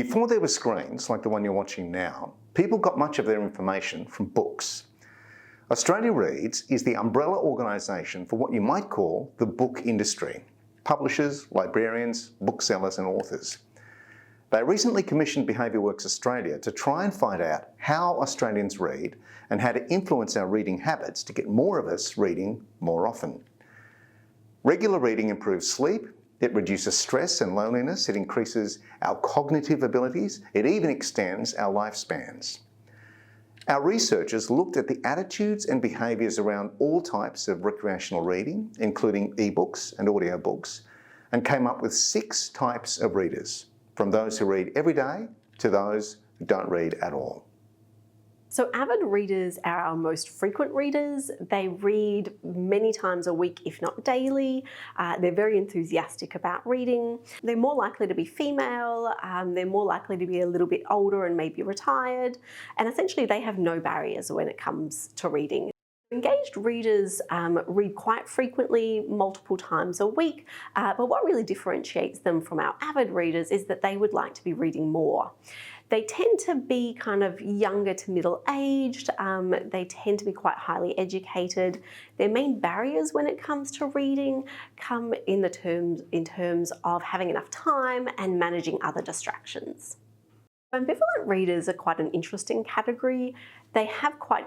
Before there were screens like the one you're watching now, people got much of their information from books. Australia Reads is the umbrella organisation for what you might call the book industry: publishers, librarians, booksellers and authors. They recently commissioned BehaviourWorks Australia to try and find out how Australians read and how to influence our reading habits to get more of us reading more often. Regular reading improves sleep, it reduces stress and loneliness, it increases our cognitive abilities, it even extends our lifespans. Our researchers looked at the attitudes and behaviours around all types of recreational reading, including ebooks and audiobooks, and came up with 6 types of readers, from those who read every day to those who don't read at all. So avid readers are our most frequent readers. They read many times a week, if not daily. They're very enthusiastic about reading. They're more likely to be female. They're more likely to be a little bit older and maybe retired. And essentially they have no barriers when it comes to reading. Engaged readers read quite frequently, multiple times a week, but what really differentiates them from our avid readers is that they would like to be reading more. They tend to be kind of younger to middle-aged, they tend to be quite highly educated. Their main barriers when it comes to reading come in terms of having enough time and managing other distractions. Ambivalent readers are quite an interesting category. They have quite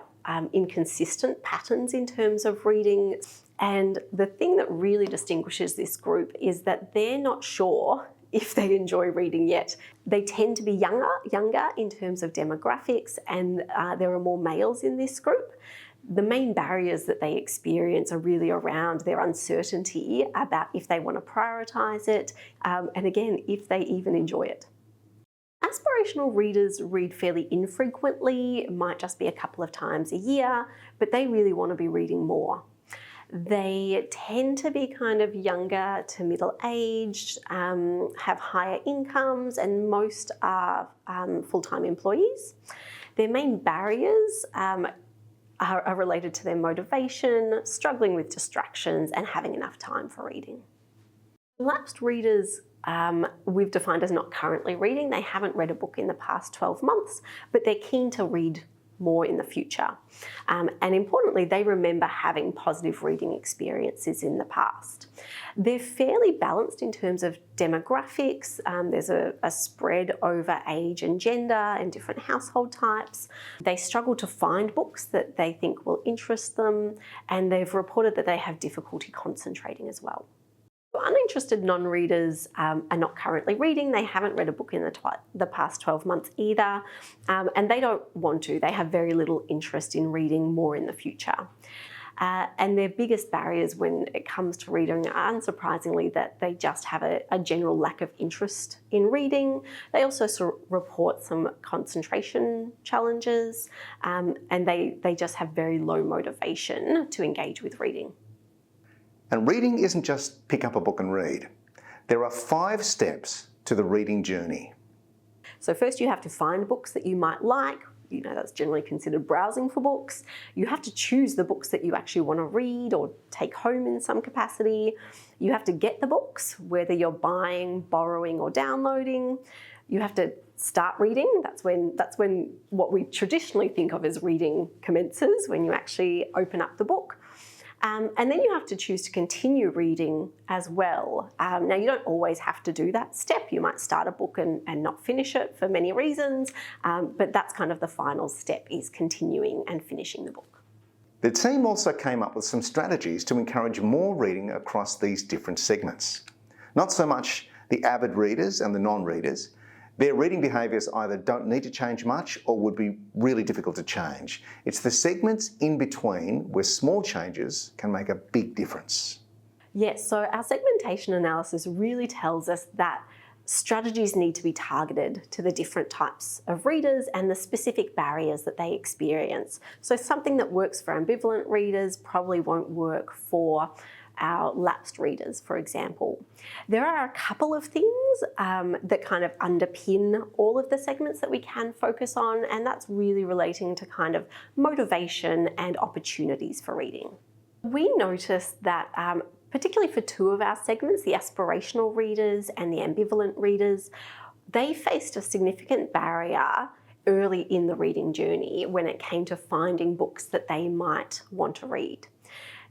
inconsistent patterns in terms of reading, and the thing that really distinguishes this group is that they're not sure if they enjoy reading yet. They tend to be younger in terms of demographics, and there are more males in this group. The main barriers that they experience are really around their uncertainty about if they want to prioritise it, and again, if they even enjoy it. Aspirational readers read fairly infrequently, it might just be a couple of times a year, but they really want to be reading more. They tend to be kind of younger to middle-aged, have higher incomes, and most are full-time employees. Their main barriers are related to their motivation, struggling with distractions, and having enough time for reading. Lapsed readers we've defined as not currently reading. They haven't read a book in the past 12 months, but they're keen to read more in the future. And importantly, they remember having positive reading experiences in the past. They're fairly balanced in terms of demographics. There's a spread over age and gender and different household types. They struggle to find books that they think will interest them, and they've reported that they have difficulty concentrating as well. Uninterested non-readers are not currently reading. They haven't read a book in the past 12 months either, and they don't want to. They have very little interest in reading more in the future. And their biggest barriers when it comes to reading are, unsurprisingly, that they just have a general lack of interest in reading. They also report some concentration challenges, and they just have very low motivation to engage with reading. And reading isn't just pick up a book and read. There are 5 steps to the reading journey. So first you have to find books that you might like. You know, that's generally considered browsing for books. You have to choose the books that you actually want to read or take home in some capacity. You have to get the books, whether you're buying, borrowing or downloading. You have to start reading. That's when what we traditionally think of as reading commences, when you actually open up the book. And then you have to choose to continue reading as well. Now, you don't always have to do that step. You might start a book and not finish it for many reasons, but that's kind of the final step, is continuing and finishing the book. The team also came up with some strategies to encourage more reading across these different segments. Not so much the avid readers and the non-readers. Their reading behaviours either don't need to change much or would be really difficult to change. It's the segments in between where small changes can make a big difference. Yes, so our segmentation analysis really tells us that strategies need to be targeted to the different types of readers and the specific barriers that they experience. So something that works for ambivalent readers probably won't work for our lapsed readers, for example. There are a couple of things that kind of underpin all of the segments that we can focus on, and that's really relating to kind of motivation and opportunities for reading. We noticed that particularly for 2 of our segments, the aspirational readers and the ambivalent readers, they faced a significant barrier early in the reading journey when it came to finding books that they might want to read.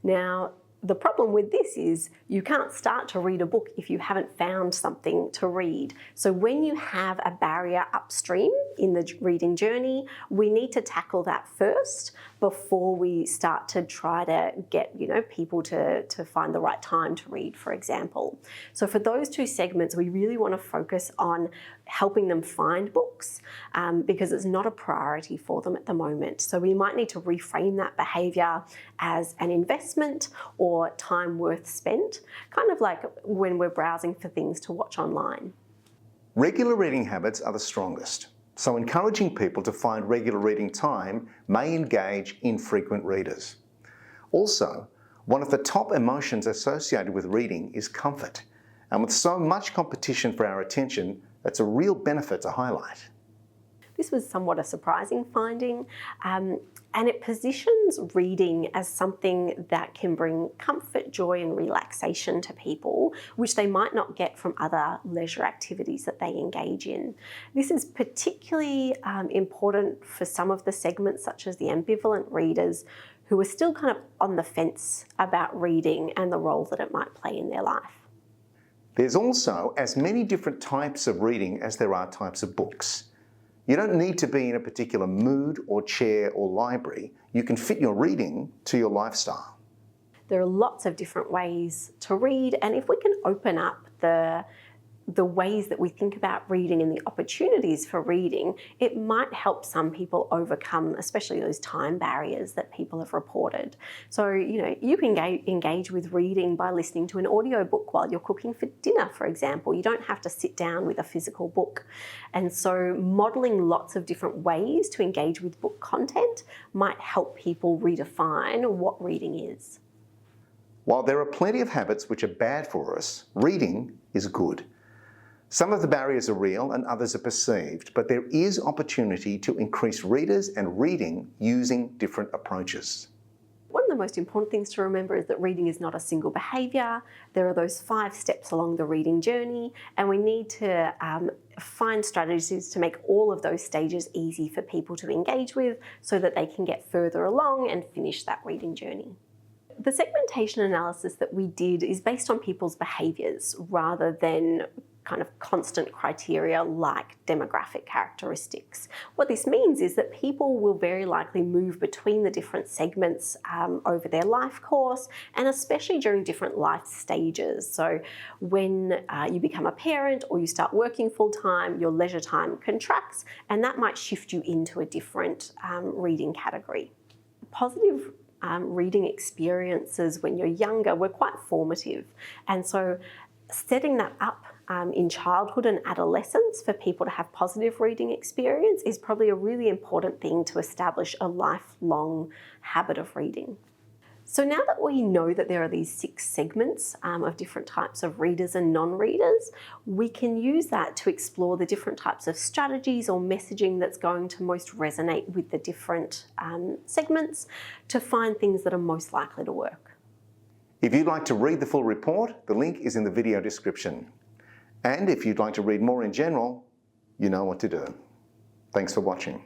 Now, the problem with this is you can't start to read a book if you haven't found something to read. So when you have a barrier upstream in the reading journey, we need to tackle that first before we start to try to get people to find the right time to read, for example. So for those two segments, we really want to focus on helping them find books because it's not a priority for them at the moment. So we might need to reframe that behaviour as an investment or time worth spent, kind of like when we're browsing for things to watch online. Regular reading habits are the strongest, so encouraging people to find regular reading time may engage infrequent readers. Also, one of the top emotions associated with reading is comfort, and with so much competition for our attention, that's a real benefit to highlight. This was somewhat a surprising finding, and it positions reading as something that can bring comfort, joy and relaxation to people, which they might not get from other leisure activities that they engage in. This is particularly important for some of the segments, such as the ambivalent readers, who are still kind of on the fence about reading and the role that it might play in their life. There's also as many different types of reading as there are types of books. You don't need to be in a particular mood or chair or library. You can fit your reading to your lifestyle. There are lots of different ways to read, and if we can open up the ways that we think about reading and the opportunities for reading, it might help some people overcome, especially those time barriers that people have reported. So, you can engage with reading by listening to an audiobook while you're cooking for dinner, for example. You don't have to sit down with a physical book. And so modelling lots of different ways to engage with book content might help people redefine what reading is. While there are plenty of habits which are bad for us, reading is good. Some of the barriers are real and others are perceived, but there is opportunity to increase readers and reading using different approaches. One of the most important things to remember is that reading is not a single behaviour. There are those 5 steps along the reading journey, and we need to find strategies to make all of those stages easy for people to engage with so that they can get further along and finish that reading journey. The segmentation analysis that we did is based on people's behaviours rather than kind of constant criteria like demographic characteristics. What this means is that people will very likely move between the different segments over their life course, and especially during different life stages. So when you become a parent or you start working full time, your leisure time contracts, and that might shift you into a different reading category. Positive reading experiences when you're younger were quite formative, and so setting that up in childhood and adolescence for people to have positive reading experience is probably a really important thing to establish a lifelong habit of reading. So now that we know that there are these 6 segments of different types of readers and non-readers, we can use that to explore the different types of strategies or messaging that's going to most resonate with the different segments to find things that are most likely to work. If you'd like to read the full report, the link is in the video description. And if you'd like to read more in general, you know what to do. Thanks for watching.